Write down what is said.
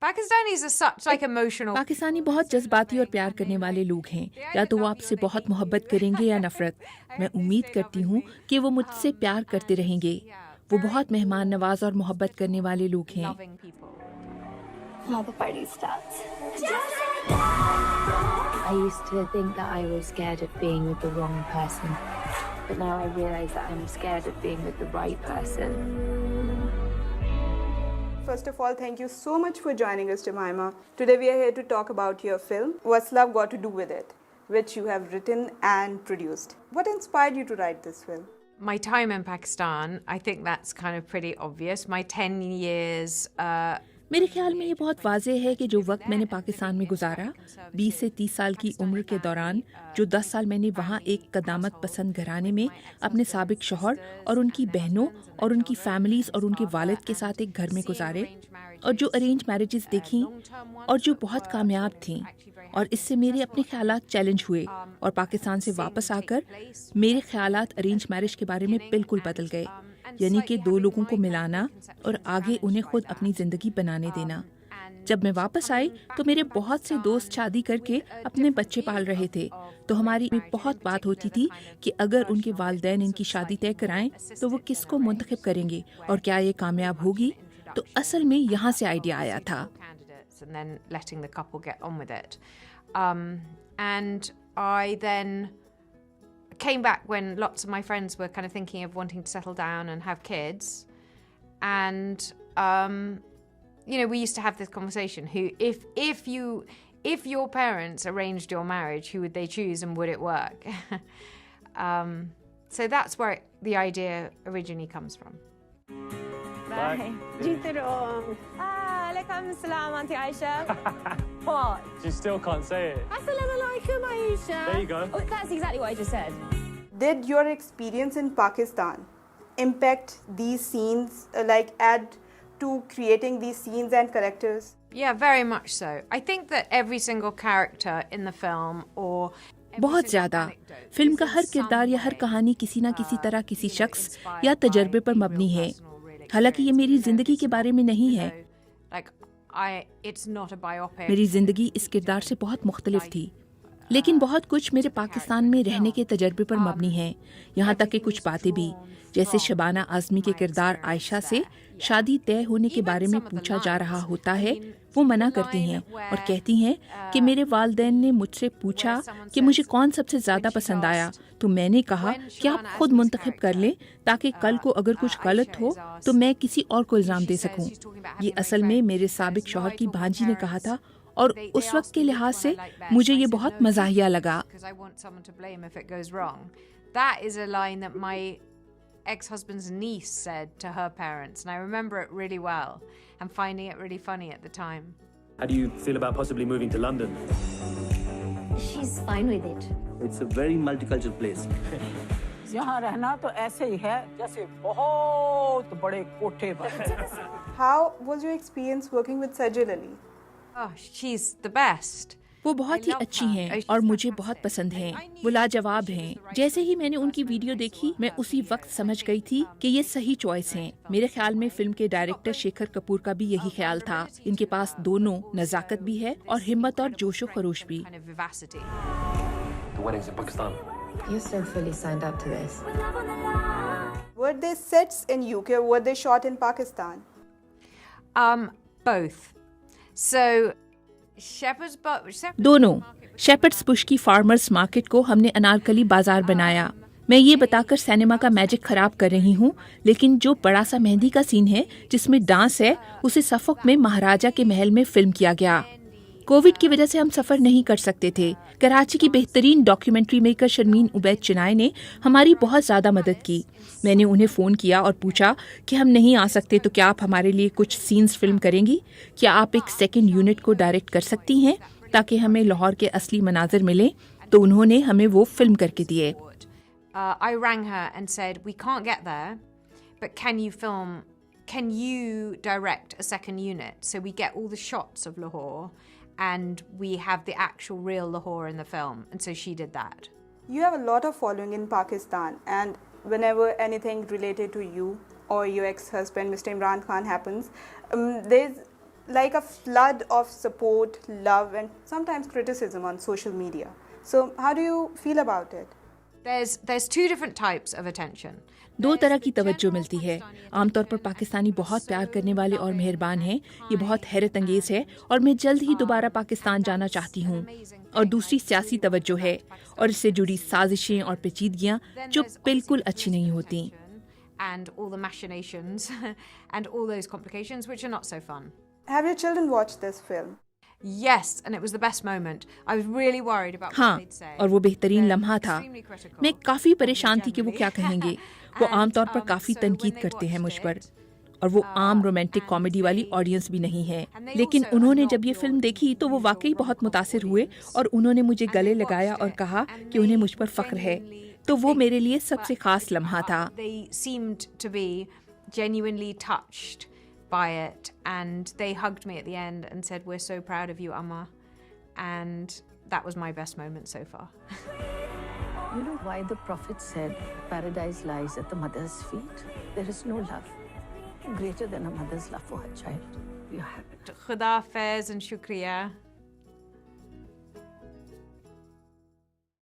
पाकिस्तानी बहुत जज्बाती और प्यार करने वाले लोग हैं। या तो वो आपसे बहुत मोहब्बत करेंगे या नफरत। मैं उम्मीद करती हूँ कि वो मुझसे प्यार करते रहेंगे। वो बहुत मेहमान नवाज और मोहब्बत करने वाले लोग हैं। Now the party starts. I used to think that I was scared of being with the wrong person, but now I realize that I'm scared of being with the right person. First of all, thank you so much for joining us, Jemima. Today we are here to talk about your film, What's Love Got to Do With It, which you have written and produced. What inspired you to write this film? My time in Pakistan, I think that's kind of pretty obvious. My 10 years... मेरे ख्याल में ये बहुत वाज़ेह है कि जो वक्त मैंने पाकिस्तान में गुजारा 20 से 30 साल की उम्र के दौरान, जो 10 साल मैंने वहाँ एक कदामत पसंद घराने में अपने साबिक शौहर और उनकी बहनों और उनकी फैमिलीज़ और उनके वालिद के साथ एक घर में गुजारे, और जो अरेंज मैरिजेस देखी और जो बहुत कामयाब थीं, और इससे मेरे अपने ख्यालात चैलेंज हुए, और पाकिस्तान से वापस आकर मेरे ख्यालात अरेंज मैरिज के बारे में बिल्कुल बदल गए। यानी कि दो लोगों को मिलाना और आगे उन्हें खुद अपनी जिंदगी बनाने देना। जब मैं वापस आई तो मेरे बहुत से दोस्त शादी करके अपने बच्चे पाल रहे थे, तो हमारी बहुत बात होती थी कि अगर उनके वालिदैन इनकी शादी तय कराएं तो वो किसको मुंतखब करेंगे और क्या ये कामयाब होगी। तो असल में यहाँ से आइडिया आया था। Came back when lots of my friends were kind of thinking of wanting to settle down and have kids, and we used to have this conversation: who, if your parents arranged your marriage, who would they choose, and would it work? So that's where the idea originally comes from. Bye. Alaikum salam, Auntie Aisha. What? She still can't say it. Assalamu alaikum, Aisha. There you go. Oh, that's exactly what I just said. Did your experience in Pakistan impact these scenes, add to creating these scenes and characters? Yeah, very much so. I think that every single character in the film or बहुत ज़्यादा। Film का हर किरदार या हर कहानी किसी न किसी तरह किसी शख्स या तजर्बे पर मबनी है। हालांकि ये मेरी जिंदगी के बारे में नहीं है। मेरी जिंदगी इस किरदार से बहुत मुख्तलिफ थी, लेकिन बहुत कुछ मेरे पाकिस्तान में रहने के तजर्बे पर मबनी है। यहाँ तक कि कुछ बातें भी, जैसे शबाना आज़मी के किरदार आयशा से शादी तय होने के बारे में पूछा जा रहा होता है, वो मना करती हैं और कहती हैं कि मेरे वालिदैन ने मुझसे पूछा कि मुझे कौन सबसे ज़्यादा पसंद आया, तो मैंने कहा कि आप खुद मुंतखब कर लें ताकि कल को अगर कुछ गलत हो तो मैं किसी और को इल्ज़ाम दे सकूं। ये असल में मेरे साबिक शौहर की भांजी ने कहा था, और उस वक्त के लिहाज से मुझे ये बहुत मज़ाहिया लगा। Ex-husband's niece said to her parents, and I remember it really well and finding it really funny at the time. How do you feel about possibly moving to London? She's fine with it. It's a very multicultural place. यहाँ रहना तो ऐसे ही है जैसे बहुत बड़े कोठे पर। How was your experience working with Sajid Ali? Oh, she's the best. वो बहुत ही अच्छी हैं और मुझे बहुत पसंद हैं। वो लाजवाब हैं। जैसे ही मैंने उनकी वीडियो देखी, मैं उसी वक्त समझ गई थी कि ये सही चॉइस हैं। मेरे ख्याल में फिल्म के डायरेक्टर शेखर कपूर का भी यही ख्याल था। इनके पास दोनों नज़ाकत भी है और हिम्मत और जोशो खरोश भी। You're so fully signed up to this. Were they sets in UK or were they shot in Pakistan? Both. So दोनों। शेपर्ड्स बुश की फार्मर्स मार्केट को हमने अनारकली बाजार बनाया। मैं ये बताकर सिनेमा का मैजिक खराब कर रही हूँ, लेकिन जो बड़ा सा मेहंदी का सीन है जिसमें डांस है, उसे सफोक में महाराजा के महल में फिल्म किया गया। कोविड की वजह से हम सफर नहीं कर सकते थे। कराची की बेहतरीन डॉक्यूमेंट्री मेकर शर्मीन उबैद चिनाई ने हमारी बहुत ज्यादा मदद की। मैंने उन्हें फ़ोन किया और पूछा कि हम नहीं आ सकते तो क्या आप हमारे लिए कुछ सीन्स फिल्म करेंगी? क्या आप एक सेकंड यूनिट को डायरेक्ट कर सकती हैं ताकि हमें लाहौर के असली मनाजिर मिले? तो उन्होंने हमें वो फिल्म करके दिए। I rang her and said, we can't get there, but can you direct a second unit so we get all the shots of Lahore and we have the actual real Lahore in the film? And so she did that. You have a lot of following in Pakistan, and whenever anything related to you or your ex-husband, Mr. Imran Khan, happens, there's like a flood of support, love, and sometimes criticism on social media. So, how do you feel about it? There's two different types of attention. दो तरह की तवज्जो मिलती है। आमतौर पर पाकिस्तानी बहुत प्यार करने वाले और मेहरबान हैं। ये बहुत हैरत अंगेज है और मैं जल्द ही दोबारा पाकिस्तान जाना चाहती हूँ। और दूसरी सियासी तवज्जो है और इससे जुड़ी साजिशें और पेचीदगियाँ जो बिल्कुल अच्छी नहीं होती। And all the machinations and all those complications which are not so fun. Have your children watched this film? Yes, and it was the best moment. I was really worried about what हाँ, they'd say. और वो बेहतरीन They're लम्हा था। extremely critical. मैं काफ़ी परेशान थी कि वो क्या कहेंगे। वो आमतौर पर काफ़ी तनकीद करते हैं मुझ पर और वो आम रोमांटिक कॉमेडी वाली ऑडियंस भी नहीं है। लेकिन उन्होंने जब ये फिल्म देखी तो वो वाकई बहुत मुतासिर हुए और उन्होंने मुझे गले लगाया और कहा कि उन्हें मुझ पर फ़ख्र है। तो वो मेरे लिए सबसे ख़ास लम्हा था। They seemed to be genuinely touched by it, and they hugged me at the end and said, "We're so proud of you, Amma." And that was my best moment so far. You know why the Prophet said paradise lies at the mother's feet? There is no love greater than a mother's love for her child. You have it. Khuda Faiz and Shukriya.